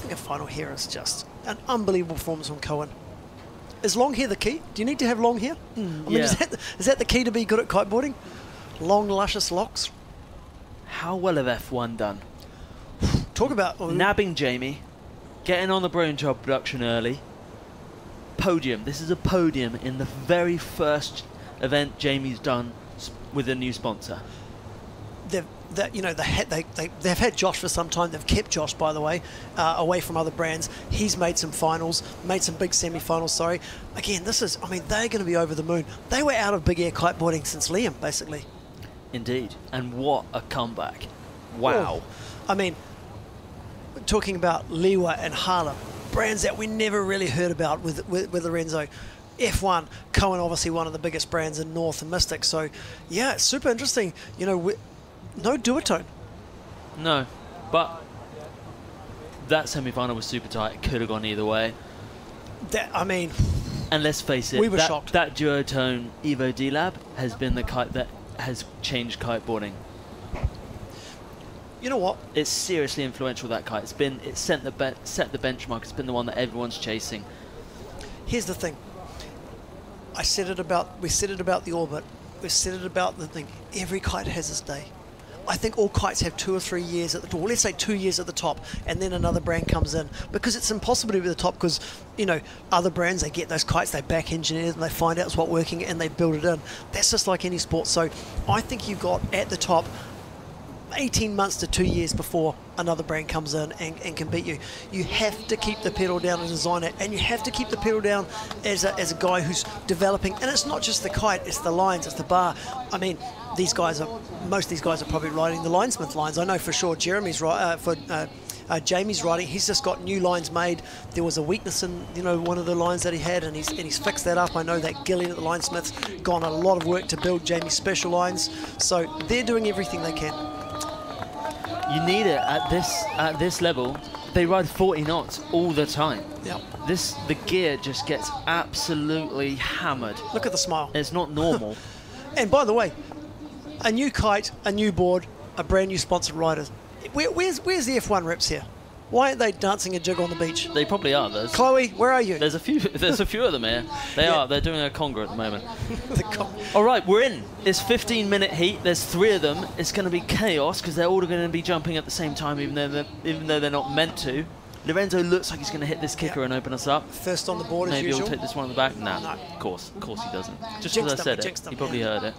think a final here is just an unbelievable performance from Cohan. Is long hair the key? Do you need to have long hair? I mean, is that the key to be good at kiteboarding? Long, luscious locks? How well have F1 done? Talk about... nabbing Jamie, getting on the brain job production early. Podium. This is a podium in the very first event Jamie's done with a new sponsor. They've had Josh for some time. They've kept Josh, by the way, away from other brands. He's made some finals, made some big semi-finals, sorry. Again, they're going to be over the moon. They were out of big air kiteboarding since Liam, basically. Indeed. And what a comeback. Wow. Oh, I mean, talking about Liwa and Harlem, brands that we never really heard about with Lorenzo. F1, Cohan, obviously one of the biggest brands in North and Mystic. So, yeah, it's super interesting. No duotone. No, but that semi-final was super tight. It could have gone either way. And let's face it, we were shocked. That duotone Evo D-Lab has been the kite that has changed kiteboarding. You know what? It's seriously influential, that kite. It's set the benchmark. It's been the one that everyone's chasing. Here's the thing. We said it about the Orbit. We said it about the thing. Every kite has its day. I think all kites have 2 or 3 years at the top. Well, let's say 2 years at the top, and then another brand comes in, because it's impossible to be at the top. Because other brands, they get those kites, they back engineer them, they find out what's working, and they build it in. That's just like any sport. So I think you've got at the top 18 months to 2 years before another brand comes in and can beat you. You have to keep the pedal down and design it, and you have to keep the pedal down as a guy who's developing. And it's not just the kite, it's the lines, it's the bar. I mean, most of these guys are probably riding the Linesmith lines. I know for sure Jeremy's Jamie's riding. He's just got new lines made. There was a weakness in one of the lines that he had, and he's fixed that up. I know that Gillian at the Linesmith's gone a lot of work to build Jamie's special lines. So they're doing everything they can. You need it at this level. They ride 40 knots all the time. Yeah. The gear just gets absolutely hammered. Look at the smile. It's not normal. And by the way, a new kite, a new board, a brand new sponsored riders. Where's the F1 reps here? Why aren't they dancing a jig on the beach? They probably are. Chloe, where are you? There's a few of them here. They are. They're doing a conga at the moment. The All right, we're in. It's 15-minute heat. There's 3 of them. It's going to be chaos because they're all going to be jumping at the same time, even though they're not meant to. Lorenzo looks like he's going to hit this kicker and open us up. First on the board as usual. Maybe he'll take this one on the back. Nah, no. Of course he doesn't. Just because I said it, he probably heard it.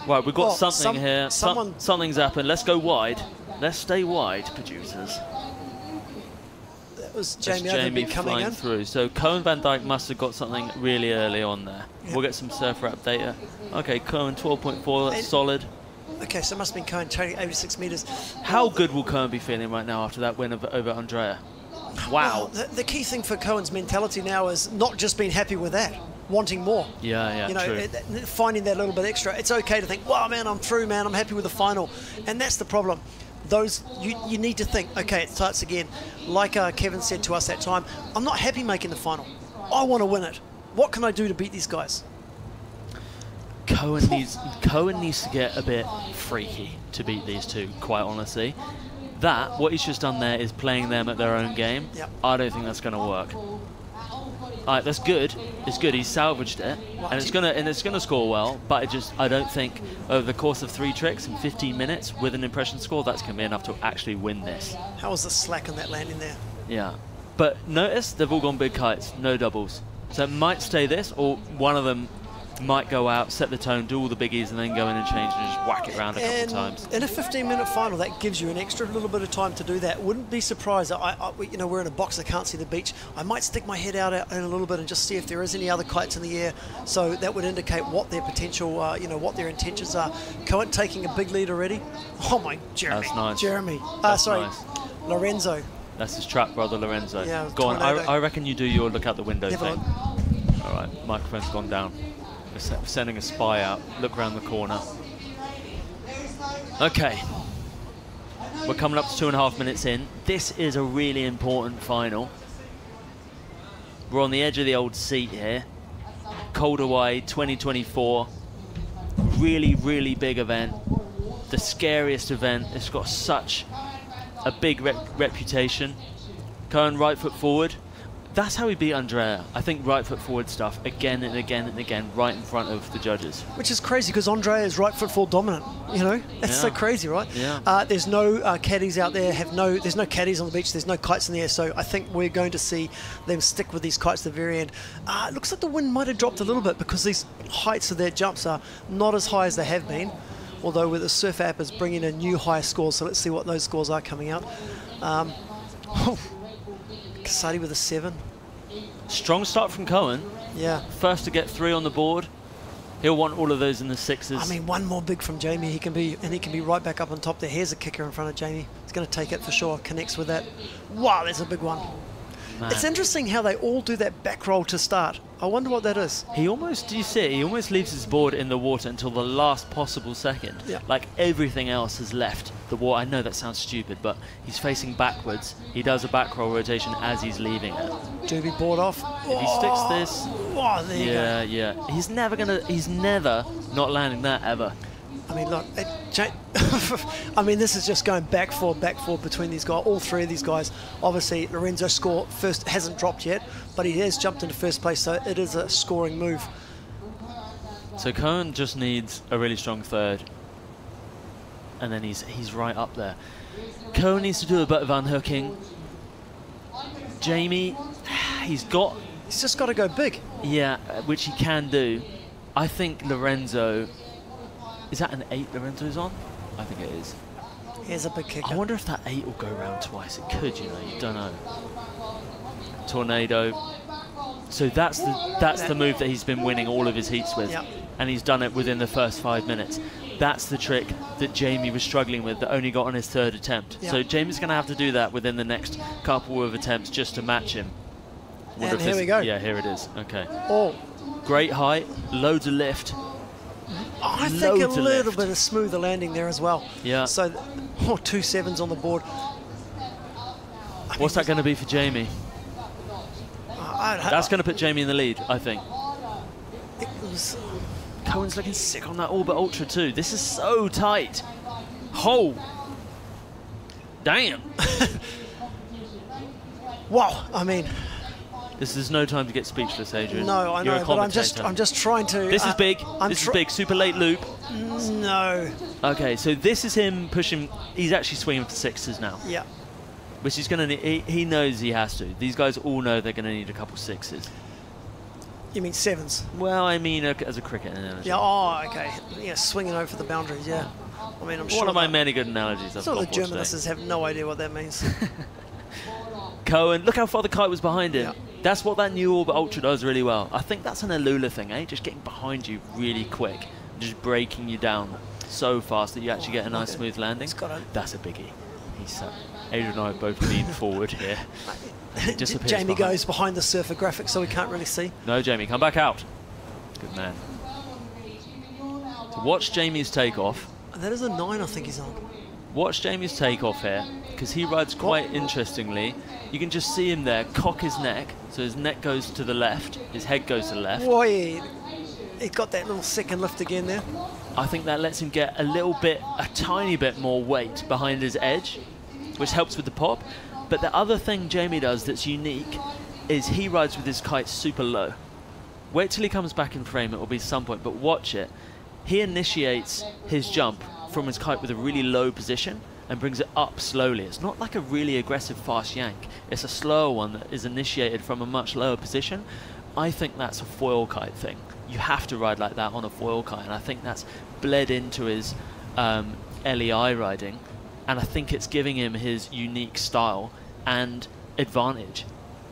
Right, we've got something here. Something's happened. Let's go wide. Let's stay wide, producers. That was Jamie coming in through. So Cohan Van Dijk must have got something really early on there. Yep. We'll get some surf wrap data. Okay, Cohan 12.4. That's solid. Okay, so it must have been Cohan training 86 metres. How good will Cohan be feeling right now after that win over Andrea? Wow. Well, the key thing for Cohan's mentality now is not just being happy with that, wanting more. Yeah, true. Finding that little bit extra. It's okay to think, wow, man, I'm through, man, I'm happy with the final. And that's the problem. You need to think, okay, it starts again. Like Kevin said to us that time, I'm not happy making the final. I want to win it. What can I do to beat these guys? Cohan needs to get a bit freaky to beat these two, quite honestly. What he's just done there is playing them at their own game. Yep. I don't think that's going to work. All right, that's good. It's good. He's salvaged it, and it's gonna score well. But I don't think over the course of 3 tricks in 15 minutes with an impression score, that's gonna be enough to actually win this. How was the slack on that landing there? Yeah, but notice they've all gone big kites, no doubles. So it might stay this, or one of them might go out, set the tone, do all the biggies, and then go in and change and just whack it around a couple of times. In a 15-minute final, that gives you an extra little bit of time to do that. Wouldn't be surprised. We're in a box, I can't see the beach. I might stick my head out in a little bit and just see if there is any other kites in the air. So that would indicate what their potential, what their intentions are. Cohan taking a big lead already. Oh my, Jeremy. That's nice. Jeremy. Sorry, nice. Lorenzo. That's his trap brother, Lorenzo. Yeah, go on. I reckon you do your look out the window thing. Look. All right, microphone's gone down. We're sending a spy out. Look around the corner. Okay. We're coming up to 2.5 minutes in. This is a really important final. We're on the edge of the old seat here. Calder Wide 2024. Really, really big event. The scariest event. It's got such a big reputation. Cohan right foot forward. That's how he beat Andrea. I think right foot forward stuff again and again and again, right in front of the judges. Which is crazy because Andrea is right foot forward dominant. You know, that's so crazy, right? Yeah. There's no caddies out there. There's no caddies on the beach. There's no kites in the air. So I think we're going to see them stick with these kites at the very end. It looks like the wind might have dropped a little bit because these heights of their jumps are not as high as they have been. Although with the Surf app is bringing in new higher scores, so let's see what those scores are coming out. Casati with a 7. Strong start from Cohan. Yeah. First to get 3 on the board. He'll want all of those in the 6s. I mean, one more big from Jamie, he can be right back up on top there. Here's a kicker in front of Jamie. He's going to take it for sure. Connects with that. Wow, that's a big one. Man. It's interesting how they all do that back roll to start. I wonder what that is. He almost, do you see it? He almost leaves his board in the water until the last possible second. Yeah. Like everything else has left the water. I know that sounds stupid, but he's facing backwards. He does a back roll rotation as he's leaving it. Doobie board off. If he sticks this, there you go. Yeah. He's never not landing that ever. I mean, look, I mean, this is just going back forward between these guys. All 3 of these guys. Obviously, Lorenzo score first hasn't dropped yet, but he has jumped into first place, so it is a scoring move. So Cohan just needs a really strong 3rd, and then he's right up there. Cohan needs to do a bit of unhooking. Jamie, he's just got to go big. Yeah, which he can do. I think Lorenzo. Is that an 8 Lorenzo's on? I think it is. Here's a big kicker. I wonder if that 8 will go round twice. It could, you know, you don't know. Tornado. So that's the move that he's been winning all of his heats with. Yep. And he's done it within the first 5 minutes. That's the trick that Jamie was struggling with that only got on his 3rd attempt. Yep. So Jamie's going to have to do that within the next couple of attempts just to match him. And here we go. Yeah, here it is. Okay. Oh. Great height, loads of lift. I think a little bit of smoother landing there as well. Yeah. So, 2 7s on the board. What's that going to be for Jamie? That's going to put Jamie in the lead, I think. Cohan's looking sick on that Orbit Ultra too. This is so tight. Oh. Damn. Wow. I mean. This is no time to get speechless, Adrian. No, I know, but I'm just trying to... This is big. This is big. Super late loop. No. Okay, so this is him pushing... He's actually swinging for 6s now. Yeah. Which he's going to need... He knows he has to. These guys all know they're going to need a couple 6s. You mean 7s? Well, I mean as a cricket analogy. Yeah, oh, okay. Yeah, swinging over the boundaries, yeah. I mean, I'm sure... One of my many good analogies I've got the Germanists have no idea what that means. Cohan, look how far the kite was behind him. Yeah. That's what that new Orbit Ultra does really well. I think that's an Alula thing, eh? Just getting behind you really quick, just breaking you down so fast that you actually get a nice smooth landing. That's a biggie. Adrian and I have both leaned forward here. Jamie goes behind the surfer graphic, so we can't really see. No, Jamie, come back out. Good man. So watch Jamie's takeoff. That is a 9, I think he's on. Watch Jamie's takeoff here, because he rides quite interestingly. You can just see him there, cock his neck, so his neck goes to the left, his head goes to the left. Boy, he got that little second lift again there. I think that lets him get a tiny bit more weight behind his edge, which helps with the pop. But the other thing Jamie does that's unique is he rides with his kite super low. Wait till he comes back in frame, it will be some point, but watch it. He initiates his jump from his kite with a really low position and brings it up slowly. It's not like a really aggressive fast yank. It's a slower one that is initiated from a much lower position. I think that's a foil kite thing. You have to ride like that on a foil kite, and I think that's bled into his LEI riding, and I think it's giving him his unique style and advantage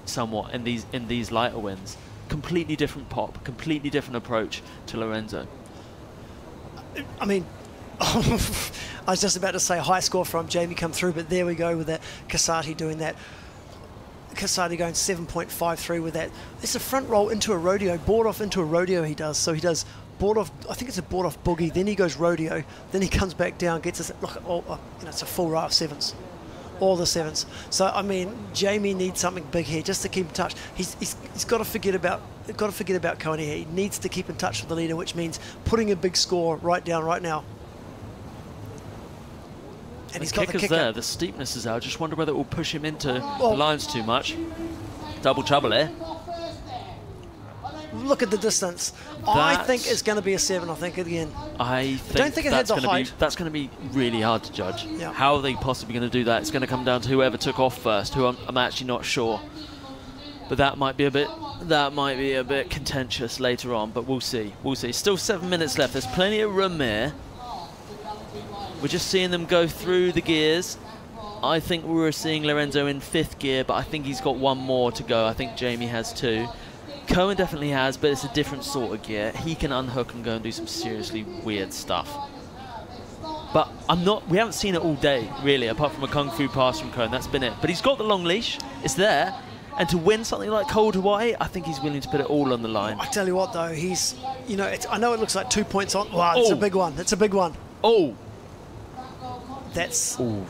somewhat in these lighter winds. Completely different pop, completely different approach to Lorenzo. I mean, I was just about to say high score from Jamie come through, but there we go with that Casati doing that. Casati going 7.53 with that. It's a front roll into a rodeo, board off into a rodeo he does. So he does board off, I think it's a board off boogie, then he goes rodeo, then he comes back down, gets us, look, it's a full row of 7s. All the 7s. So, I mean, Jamie needs something big here just to keep in touch. He's got to forget about Cohan here. He needs to keep in touch with the leader, which means putting a big score right down right now. And he's got the kicker's kicker. there. The steepness is out. I just wonder whether it will push him into the lines too much. Double trouble here. Look at the distance. I think it's going to be a 7, I think, again. I don't think it has a height. That's going to be really hard to judge. Yeah. How are they possibly going to do that? It's going to come down to whoever took off first, who I'm actually not sure. But that might be a bit contentious later on, but we'll see. We'll see. Still 7 minutes left. There's plenty of room here. We're just seeing them go through the gears. I think we were seeing Lorenzo in 5th gear, but I think he's got one more to go. I think Jamie has 2. Cohen definitely has, but it's a different sort of gear. He can unhook and go and do some seriously weird stuff. But we haven't seen it all day, really, apart from a kung fu pass from Cohen. That's been it. But he's got the long leash. It's there. And to win something like Cold Hawaii, I think he's willing to put it all on the line. I tell you what, though, he's, you know, I know it looks like 2 points on. Wow, it's a big one. It's a big one. Oh. That's... Ooh.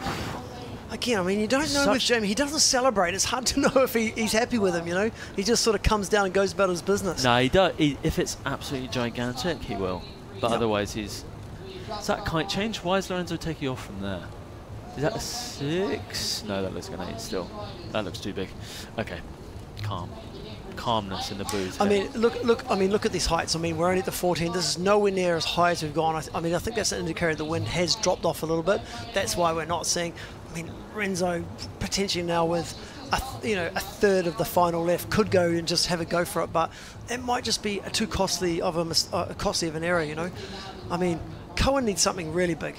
Again, I mean, you don't know with Jamie. He doesn't celebrate. It's hard to know if he's happy with him, you know? He just sort of comes down and goes about his business. No, he does. If it's absolutely gigantic, he will. But otherwise, he's... Is that kite change? Why is Lorenzo taking off from there? Is that a 6? No, that looks like an 8 still. That looks too big. Okay. Calmness in the booth. I mean, look at these heights. I mean, we're only at the 14. This is nowhere near as high as we've gone. I mean, I think that's an indicator the wind has dropped off a little bit. That's why we're not seeing... I mean, Lorenzo potentially now with a third of the final left could go and just have a go for it, but it might just be too costly of an error, you know. I mean, Cohen needs something really big.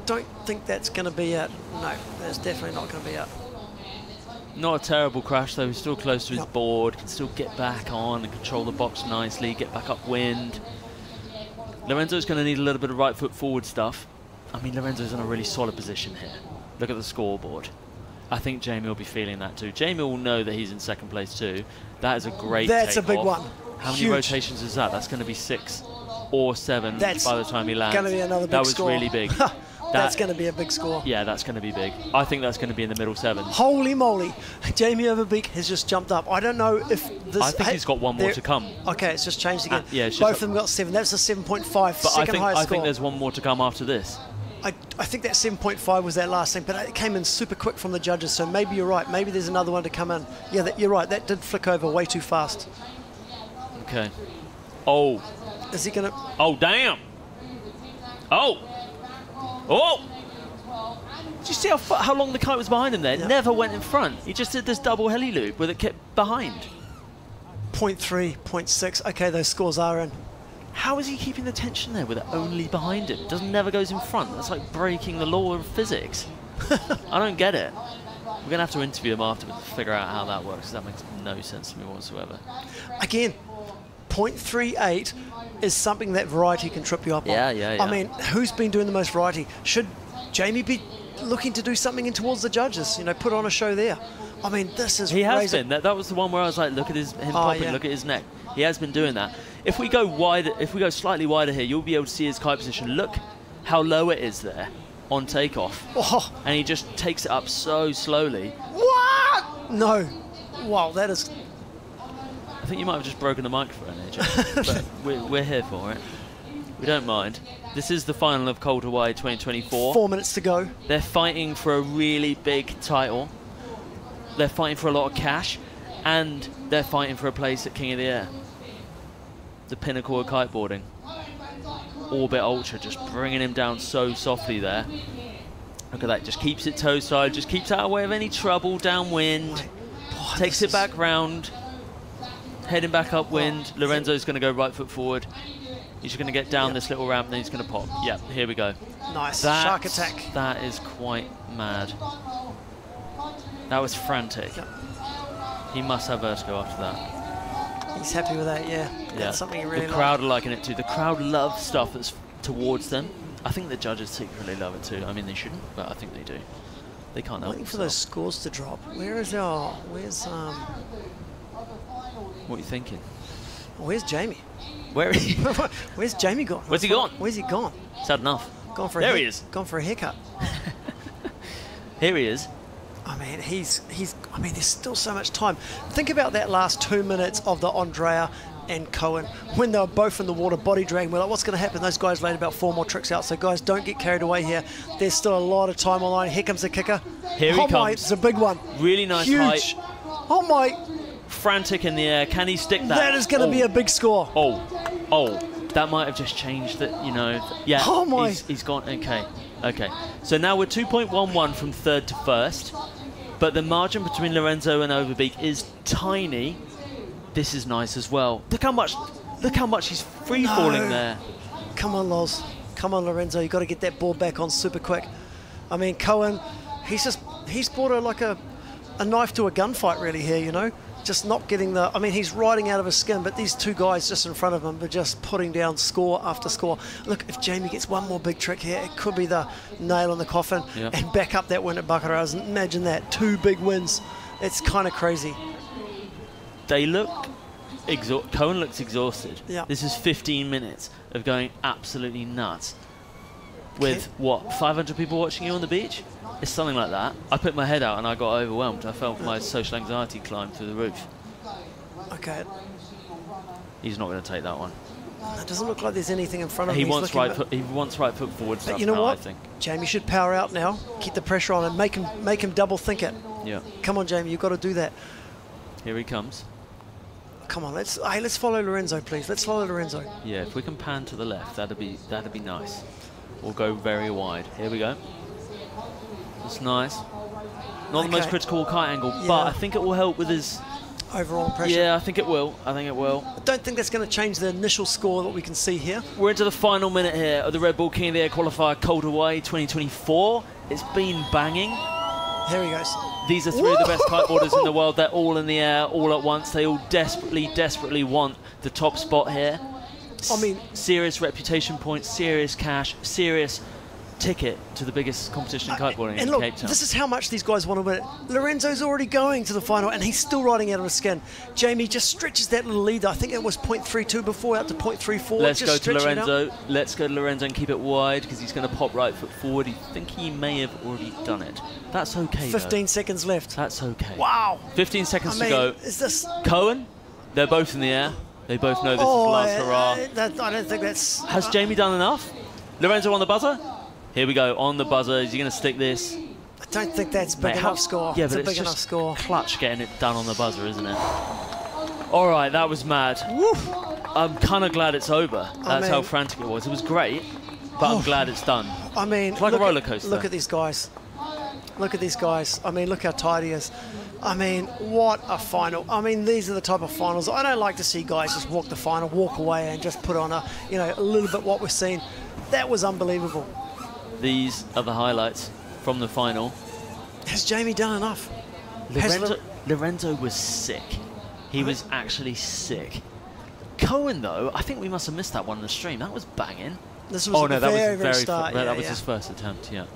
Don't think that's going to be it. No, that's definitely not going to be it. Not a terrible crash though. He's still close to his board. Can still get back on and control the box nicely. Get back upwind. Lorenzo's going to need a little bit of right foot forward stuff. I mean, Lorenzo's in a really solid position here. Look at the scoreboard. I think Jamie will be feeling that too. Jamie will know that he's in 2nd place too. That is a great That's a big takeoff. one. How many rotations is that? That's going to be 6 or 7 by the time he lands. That's going to be another big That score. was really big. That's going to be a big score. Yeah, that's going to be big. I think that's going to be in the middle 7. Holy moly. Jamie Overbeek has just jumped up. I don't know if this... I think he's got one more to come. Okay, it's just changed again. Yeah, both of them got 7. That's a 7.5. But Second highest I score. think there's one more to come after this. I think that 7.5 was that last thing, but it came in super quick from the judges, so maybe you're right. Maybe there's another one to come in. Yeah, you're right. That did flick over way too fast. Okay. Oh. Is he going to... Oh, damn. Oh. Oh. Did you see how long the kite was behind him there? It never went in front. He just did this double heli loop with it kept behind. 0.3, 0.6. Okay, those scores are in. How is he keeping the tension there with it only behind him? It never goes in front. That's like breaking the law of physics. I don't get it. We're going to have to interview him afterwards to figure out how that works. That makes no sense to me whatsoever. Again, 0.38 is something that variety can trip you up on. Yeah. I mean, who's been doing the most variety? Should Jamie be looking to do something in towards the judges? You know, put on a show there. I mean, this is... He has been. That was the one where I was like, look at him popping, look at his neck. He has been doing that. If we go wider, if we go slightly wider here, you'll be able to see his kite position. Look how low it is there on takeoff. Oh. And he just takes it up so slowly. What? No. Wow, that is... I think you might have just broken the microphone, AJ. But we're here for it. We don't mind. This is the final of Cold Hawaii 2024. 4 minutes to go. They're fighting for a really big title. They're fighting for a lot of cash. And they're fighting for a place at King of the Air. The pinnacle of kiteboarding. Orbit Ultra just bringing him down so softly there. Look at that, just keeps it toe side, just keeps out of the way of any trouble downwind. Takes it back round. Heading back upwind. Lorenzo's going to go right foot forward. He's going to get down this little ramp and then he's going to pop. Yep, here we go. Nice. Shark attack. That is quite mad. That was frantic. Yep. He must have vertigo after that. He's happy with that, yeah. That's something he really The crowd are liking it too. The crowd love stuff that's towards them. I think the judges secretly love it too. I mean, they shouldn't, but I think they do. They can't help waiting for those scores to drop. Where's What are you thinking? Where's Jamie? Where is he? Where's Jamie gone? Where's he gone? Where's he gone? It's had enough. Gone for there he is. Gone for a haircut. Here he is. I mean, I mean, there's still so much time. Think about that last 2 minutes of the Andrea. and Cohan, when they were both in the water body dragging, we're like, what's going to happen? Those guys laid about 4 more tricks out. So guys, don't get carried away here. There's still a lot of time on line. Here comes the kicker. Here he comes. My, it's a big one. Really nice Huge. height. Oh my. Frantic in the air. Can he stick that? That is going to be a big score. Oh. That might have just changed it, you know. Yeah, oh my. He's gone. Okay. So now we're 2.11 from third to first. But the margin between Lorenzo and Overbeek is tiny. This is nice as well. Look how much he's free falling there. Come on, Loz. Come on, Lorenzo. You've got to get that ball back on super quick. I mean, Cohan, he's brought a knife to a gunfight really here, you know. Just not getting the, I mean, he's riding out of his skin, but these two guys just in front of him are just putting down score after score. Look, if Jamie gets one more big trick here, it could be the nail in the coffin and back up that win at Baccarat. Imagine that, 2 big wins. It's kind of crazy. They look exhausted. Cohan looks exhausted. Yeah. This is 15 minutes of going absolutely nuts. With, what, 500 people watching you on the beach? It's something like that. I put my head out and I got overwhelmed. I felt my social anxiety climb through the roof. Okay. He's not going to take that one. It doesn't look like there's anything in front of him. He wants right foot forward stuff you know now, what? I think. Jamie should power out now. Keep the pressure on and make him double think it. Yeah. Come on, Jamie, you've got to do that. Here he comes. Come on, let's follow Lorenzo, please. Let's follow Lorenzo. Yeah, if we can pan to the left, that'd be nice. We'll go very wide. Here we go. That's nice. Not the most critical kite angle, but I think it will help with his overall pressure. Yeah, I think it will. I don't think that's going to change the initial score that we can see here. We're into the final minute here of the Red Bull King of the Air Qualifier Cold Hawaii 2024. It's been banging. Here he goes. These are 3 of the best kiteboarders in the world. They're all in the air, all at once. They all desperately want the top spot here. I mean, serious reputation points, serious cash, serious ticket to the biggest competition in kiteboarding in Cape Town. This is how much these guys want to win it. Lorenzo's already going to the final and he's still riding out of his skin. Jamie just stretches that little lead. I think it was 0.32 before, out to 0.34. Let's go to Lorenzo. Let's go to Lorenzo and keep it wide because he's going to pop right foot forward. I think he may have already done it. That's okay. 15 seconds left. That's okay. Wow. 15 seconds to go. Is this Cohan? They're both in the air. They both know this is the last hurrah. I don't think that's... Has Jamie done enough? Lorenzo on the buzzer? Here we go, on the buzzer. Is he going to stick this? I don't think that's big enough score. Yeah, it's but a big it's enough just score. Clutch getting it done on the buzzer, isn't it? All right, that was mad. Woof. I'm kind of glad it's over. That's how frantic it was. It was great, but I'm glad it's done. I mean, it's like a roller coaster. Look at these guys. Look at these guys. I mean, look how tight he is. I mean, what a final. I mean, these are the type of finals. I don't like to see guys just walk the final, walk away and just put on a little bit what we've seen. That was unbelievable. These are the highlights from the final. Has Jamie done enough? Lorenzo was sick. He was actually sick. Cohan, though, I think we must have missed that one in the stream. That was banging. This was the very start. That was his first attempt, yeah.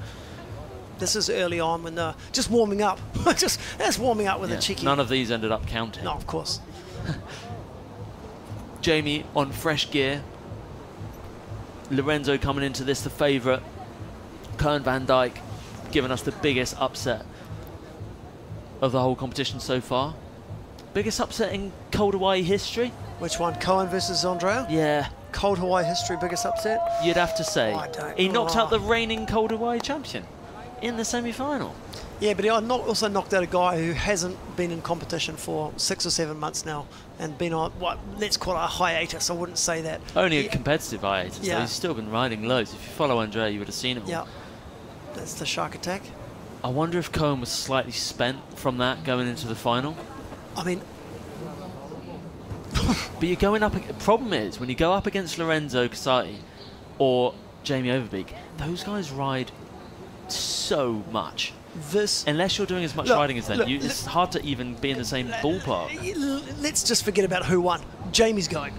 This is early on when they're just warming up. That's warming up with a cheeky... None of these ended up counting. No, of course. Jamie on fresh gear. Lorenzo coming into this the favourite. Cohan van Dijk giving us the biggest upset of the whole competition so far. Biggest upset in Cold Hawaii history? Which one? Cohan versus Andrea? Yeah. Cold Hawaii history, biggest upset? You'd have to say. He knocked out the reigning Cold Hawaii champion in the semi-final. Yeah, but he also knocked out a guy who hasn't been in competition for 6 or 7 months now and been on, what, let's call it a hiatus. I wouldn't say that. Only a competitive hiatus, yeah. Though. He's still been riding loads. If you follow Andrea, you would have seen it all. Yeah, that's the shark attack. I wonder if Cohan was slightly spent from that going into the final. I mean... but you're going up... The problem is, when you go up against Lorenzo Casati or Jamie Overbeek, those guys ride so much. Unless you're doing as much riding as them, it's hard to even be in the same ballpark. Let's just forget about who won. Jamie's going.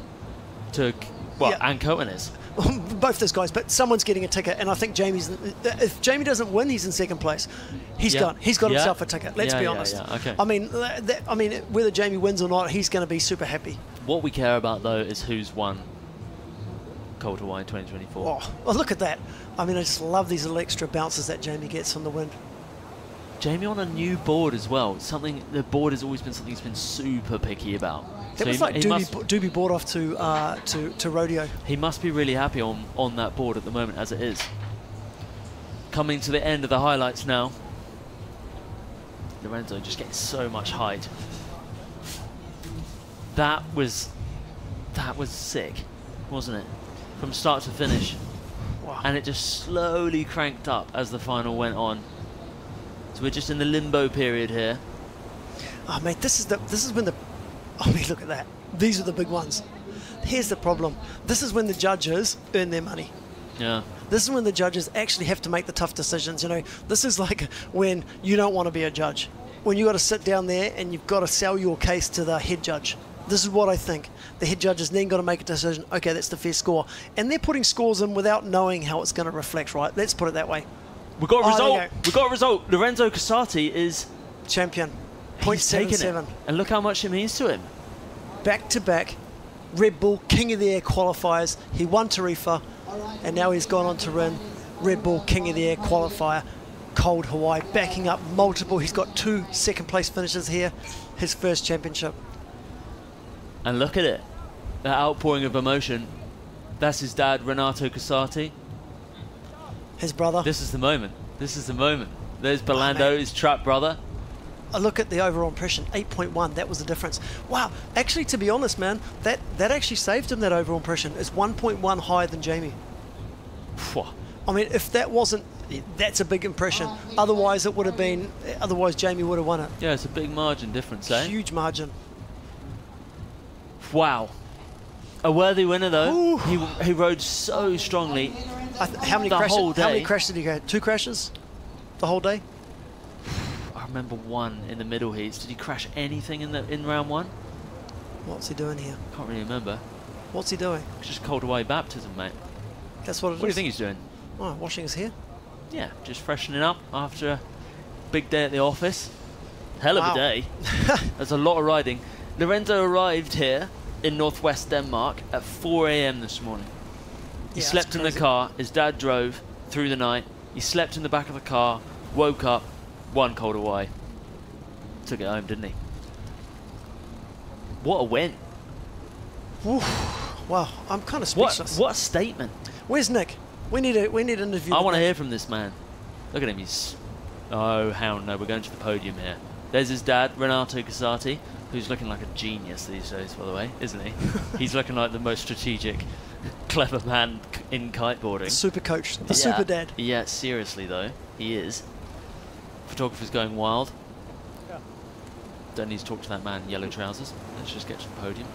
And Cohan is. Both those guys, but someone's getting a ticket, and I think Jamie's... If Jamie doesn't win, he's in second place. He's gone. He's got himself a ticket, let's be honest. Okay. I mean, whether Jamie wins or not, he's going to be super happy. What we care about, though, is who's won Cold Hawaii 2024. Oh, look at that. I mean, I just love these little extra bounces that Jamie gets from the wind. Jamie on a new board as well. Something the board has always been something he's been super picky about. That was like Doobie board off to rodeo. He must be really happy on that board at the moment as it is. Coming to the end of the highlights now. Lorenzo just getting so much height. That was sick, wasn't it? From start to finish. Wow. And it just slowly cranked up as the final went on. So we're just in the limbo period here. Oh mate, this is when the, I mean, look at that. These are the big ones. Here's the problem. This is when the judges earn their money. Yeah. This is when the judges actually have to make the tough decisions. You know, this is like when you don't want to be a judge. When you got to sit down there and you've got to sell your case to the head judge. This is what I think. The head judge has then got to make a decision. Okay, that's the fair score. And they're putting scores in without knowing how it's going to reflect, right? Let's put it that way. We got a result. We got a result. Lorenzo Casati is champion. He's taken it. And look how much it means to him. Back-to-back Red Bull King of the Air qualifiers. He won Tarifa, and now he's gone on to win Red Bull King of the Air qualifier. Cold Hawaii, backing up multiple. He's got 2 second-place finishes here. His first championship. And look at it. The outpouring of emotion. That's his dad, Renato Casati. His brother. This is the moment. This is the moment. There's Belando, his trap brother. A look at the overall impression, 8.1, that was the difference. Wow, actually, to be honest, man, that actually saved him, that overall impression. It's 1.1 higher than Jamie. I mean, if that wasn't, that's a big impression. Otherwise, it would have been, otherwise Jamie would have won it. Yeah, it's a big margin difference, eh? Huge margin. Wow. A worthy winner, though. He rode so strongly. How many crashes did he go? 2 crashes? The whole day? I remember one in the middle heats. Did he crash anything in round 1? What's he doing here? Can't really remember. What's he doing? Just Cold Hawaii baptism, mate. That's what it is. What do you think he's doing? Oh, washing his hair? Yeah, just freshening up after a big day at the office. Hell of a day. There's a lot of riding. Lorenzo arrived here in northwest Denmark at 4 AM this morning. He slept in the car. His dad drove through the night. He slept in the back of the car, woke up, won Cold Hawaii. Took it home, didn't he? What a win. Wow, I'm kind of speechless. What a statement. Where's Nick? We need an interview. I want to hear from this man. Look at him. He's... Oh, hell no. We're going to the podium here. There's his dad, Renato Casati, who's looking like a genius these days, by the way, isn't he? He's looking like the most strategic, clever man in kiteboarding. Super coach, the super dad. Yeah, seriously though, he is. Photographer's going wild. Don't need to talk to that man in yellow trousers. Let's just get to the podium.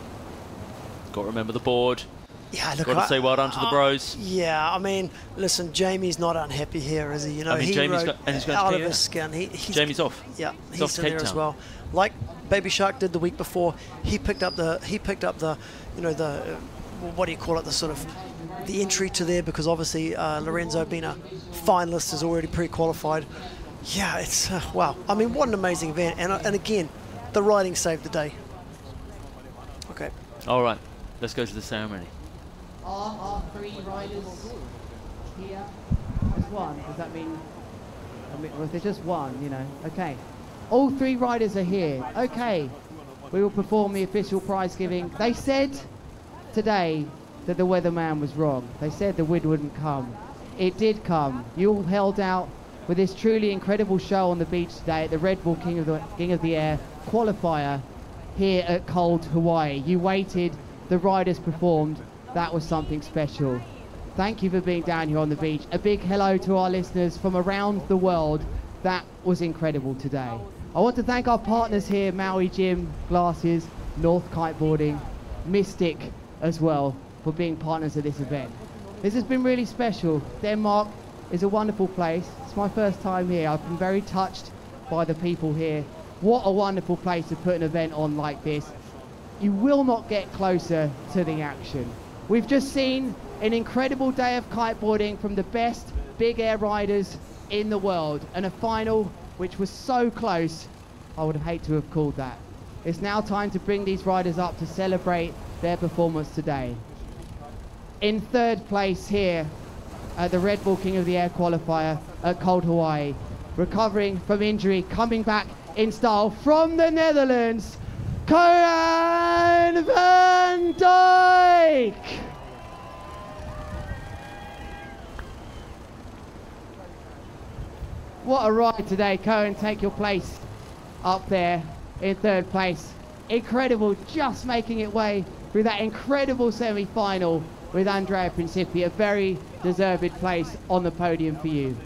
Got to remember the board. Yeah, look, got to say well done to the bros. Yeah, I mean, listen, Jamie's not unhappy here, is he? You know, I mean, he rode out of his skin. Jamie's off. Yeah, he's in there as well. Like Baby Shark did the week before, he picked up the, you know, the, what do you call it, the sort of, the entry to there, because obviously Lorenzo, being a finalist, is already pre-qualified. Yeah, it's, wow. I mean, what an amazing event. And again, the riding saved the day. Okay. All right, let's go to the ceremony. Are 3 riders here? Just one? Does that mean, or if there's just one, you know? Okay. All 3 riders are here. Okay. We will perform the official prize giving. They said today that the weatherman was wrong. They said the wind wouldn't come. It did come. You all held out with this truly incredible show on the beach today at the Red Bull King of the Air qualifier here at Cold Hawaii. You waited, the riders performed. That was something special. Thank you for being down here on the beach. A big hello to our listeners from around the world. That was incredible today. I want to thank our partners here, Maui Gym, Glasses, North Kiteboarding, Mystic as well, for being partners of this event. This has been really special. Denmark is a wonderful place. It's my first time here. I've been very touched by the people here. What a wonderful place to put an event on like this. You will not get closer to the action. We've just seen an incredible day of kiteboarding from the best big air riders in the world, and a final which was so close, I would have hated to have called that. It's now time to bring these riders up to celebrate their performance today. In 3rd place here at the Red Bull King of the Air qualifier at Cold Hawaii, recovering from injury, coming back in style from the Netherlands, Cohan van Dijk. What a ride today. Cohan, take your place up there in third place. Incredible, just making it way through that incredible semi-final with Andrea Principi. A very deserved place on the podium for you.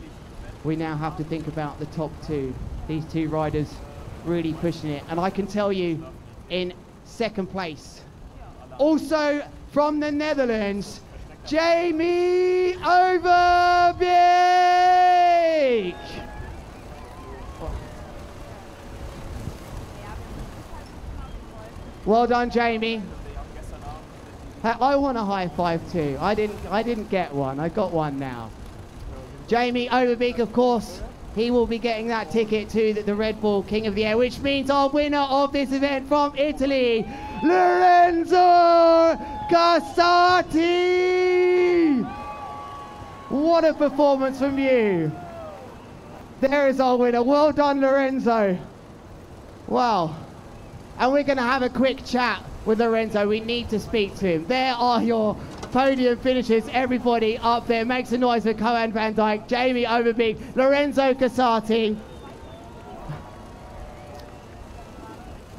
We now have to think about the top two. These two riders really pushing it. And I can tell you, in second place, also from the Netherlands, Jamie Overbeek. Well done, Jamie. I want a high five too. I didn't get one. I got one now. Jamie Overbeek, of course, he will be getting that ticket to the Red Bull King of the Air, which means our winner of this event from Italy, Lorenzo Casati. What a performance from you. There is our winner. Well done, Lorenzo. Wow. And we're going to have a quick chat with Lorenzo. We need to speak to him. There are your podium finishers. Everybody up there. Make some noise for Cohan van Dijk, Jamie Overbeek, Lorenzo Casati.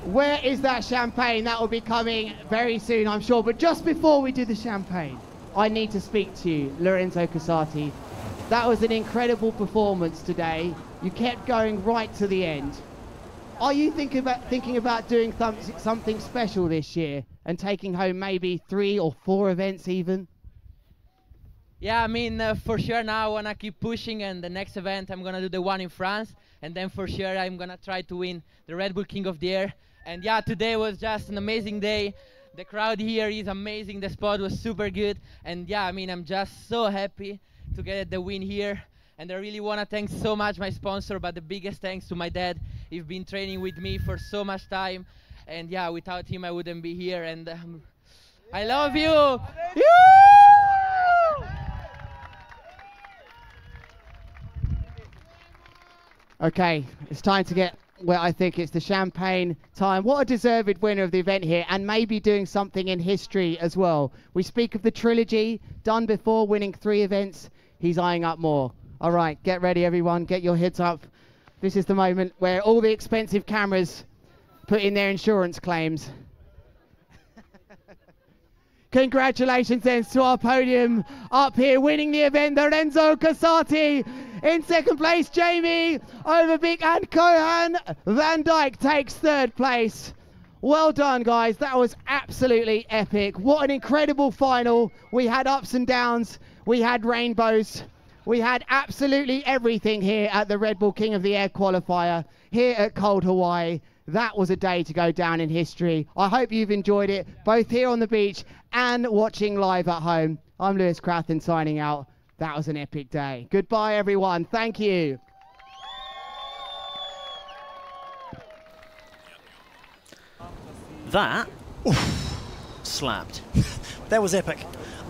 Where is that champagne? That will be coming very soon, I'm sure. But just before we do the champagne, I need to speak to you, Lorenzo Casati. That was an incredible performance today. You kept going right to the end. Are you thinking about doing something special this year and taking home maybe 3 or 4 events even? Yeah, I mean, for sure now I want to keep pushing, and the next event I'm going to do the one in France, and then for sure I'm going to try to win the Red Bull King of the Air. And yeah, today was just an amazing day. The crowd here is amazing, the spot was super good, and yeah, I mean, I'm just so happy to get the win here. And I really want to thank so much my sponsor, but the biggest thanks to my dad. He's been training with me for so much time, and yeah, without him I wouldn't be here. And I love you. Okay, it's time to get where I think it's the champagne time. What a deserved winner of the event here, and maybe doing something in history as well. We speak of the trilogy, done before, winning 3 events. He's eyeing up more. All right, get ready, everyone. Get your heads up. This is the moment where all the expensive cameras put in their insurance claims. Congratulations then to our podium up here, winning the event, Lorenzo Casati. In second place, Jamie Overbeek, and Cohan van Dijk takes 3rd place. Well done, guys. That was absolutely epic. What an incredible final. We had ups and downs. We had rainbows. We had absolutely everything here at the Red Bull King of the Air qualifier here at Cold Hawaii. That was a day to go down in history. I hope you've enjoyed it, both here on the beach and watching live at home. I'm Lewis Crathen signing out. That was an epic day. Goodbye, everyone. Thank you. That slapped. That was epic.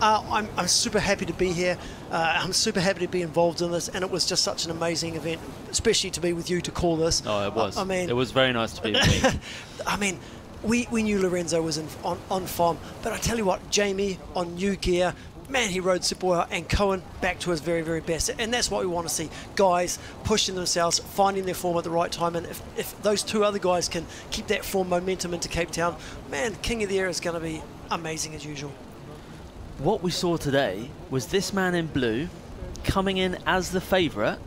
I'm super happy to be here. I'm super happy to be involved in this, and it was just such an amazing event, especially to be with you to call this. Oh, it was. I mean, it was very nice to be with me. I mean, we knew Lorenzo was on form, but I tell you what, Jamie on new gear, man, he rode super well, and Cohan back to his very, very best. And that's what we want to see. Guys pushing themselves, finding their form at the right time. And if those 2 other guys can keep that form momentum into Cape Town, man, King of the Air is going to be amazing as usual. What we saw today was this man in blue coming in as the favourite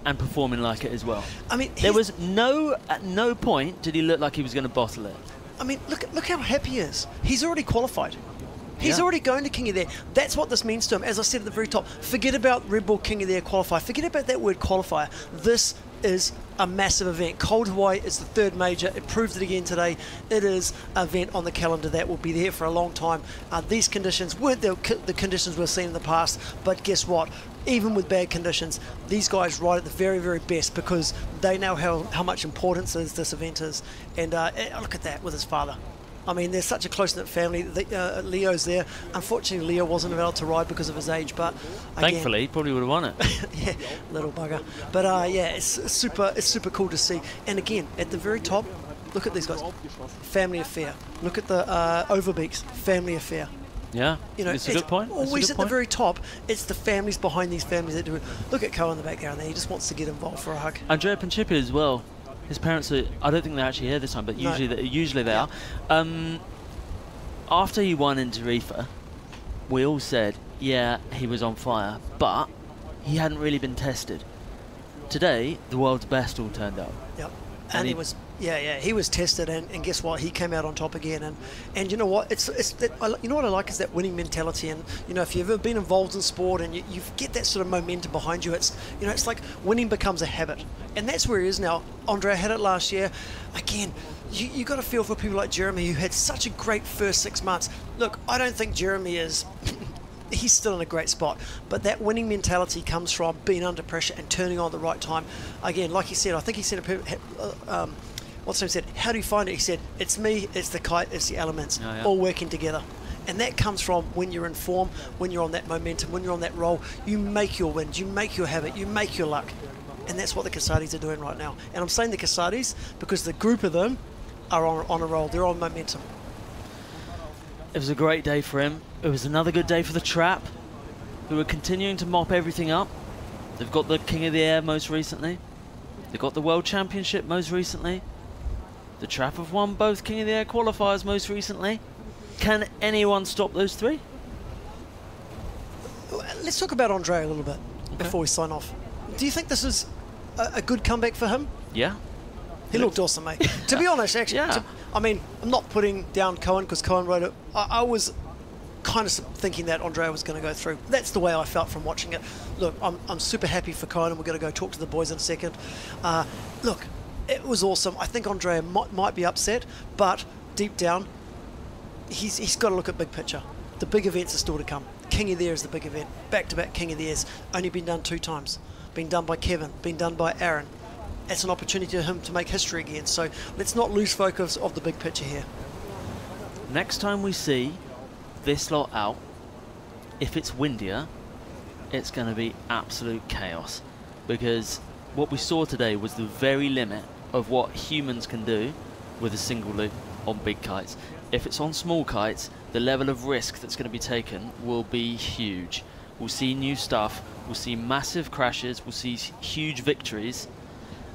and performing like it as well. I mean, there was at no point did he look like he was going to bottle it. I mean, look how happy he is. He's already qualified. He's already going to King of the Air. That's what this means to him. As I said at the very top, forget about Red Bull King of the Air qualifier. Forget about that word qualifier. This is a massive event. Cold Hawaii is the 3rd major. It proved it again today. It is an event on the calendar that will be there for a long time. These conditions weren't the conditions we've seen in the past, but guess what? Even with bad conditions, these guys ride at the very, very best because they know how much importance this event is. And look at that with his father. I mean, they're such a close-knit family. Leo's there. Unfortunately, Leo wasn't allowed to ride because of his age, but again, thankfully, he probably would have won it. yeah, little bugger. But yeah, it's super cool to see. And again, at the very top, look at these guys. Family affair. Look at the Overbeeks. Family affair. Yeah, You know, it's a good point. Always at the very top, it's the families behind these families that do it. Look at Cohen in the background there. He just wants to get involved for a hug. Andrea Principi as well. His parents are, I don't think they're actually here this time, but No. usually they are. After he won in Tarifa, we all said, yeah, he was on fire, but he hadn't really been tested. Today, the world's best all turned up. Yep. And And he he- was, he was tested, and guess what? He came out on top again. And you know what? It's that, you know what I like is that winning mentality. And you know, if you've ever been involved in sport and you get that sort of momentum behind you, it's it's like winning becomes a habit, and that's where he is now. Andrea had it last year. Again, you got to feel for people like Jeremy, who had such a great first 6 months. Look, I don't think Jeremy is. He's still in a great spot, but that winning mentality comes from being under pressure and turning on at the right time. Again, like he said, I think he said, what's his name said, how do you find it? He said, it's me, it's the kite, it's the elements, Oh, yeah. all working together. And that comes from when you're in form, when you're on that momentum, when you're on that roll, you make your wins, you make your habit, you make your luck. And that's what the Casatis are doing right now. And I'm saying the Casatis because the group of them are on a roll, they're on momentum. It was a great day for him. It was another good day for the Trap, who are continuing to mop everything up. They've got the King of the Air most recently. They've got the World Championship most recently. The Trap have won both King of the Air qualifiers most recently. Can anyone stop those three? Let's talk about Andre a little bit before we sign off. Do you think this is a good comeback for him? Yeah. He looked awesome, mate. To be honest, actually, Yeah. I mean, I'm not putting down Cohen because Cohen rode it. I was kind of thinking that Andrea was going to go through. That's the way I felt from watching it. Look, I'm super happy for Cohen, and we're going to go talk to the boys in a second. Look, it was awesome. I think Andrea might be upset, but deep down, he's got to look at big picture. The big events are still to come. King of the Air is the big event. Back-to-back King of the Airs. Only been done 2 times. Been done by Kevin. Been done by Aaron. It's an opportunity for him to make history again. So let's not lose focus of the big picture here. Next time we see this lot out, if it's windier, it's going to be absolute chaos. Because what we saw today was the very limit of what humans can do with a single loop on big kites. If it's on small kites, the level of risk that's going to be taken will be huge. We'll see new stuff, we'll see massive crashes, we'll see huge victories,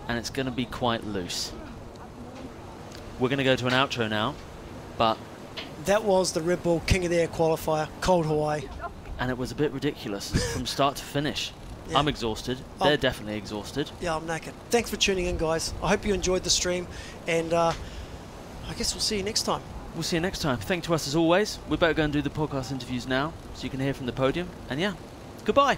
and it's going to be quite loose. We're going to go to an outro now, but... That was the Red Bull King of the Air qualifier, cold Hawaii. And it was a bit ridiculous from start to finish. Yeah. I'm exhausted. They're definitely exhausted. Yeah, I'm knackered. Thanks for tuning in, guys. I hope you enjoyed the stream, and I guess we'll see you next time. We'll see you next time. Thank you to us as always. We better go and do the podcast interviews now so you can hear from the podium. And yeah, goodbye.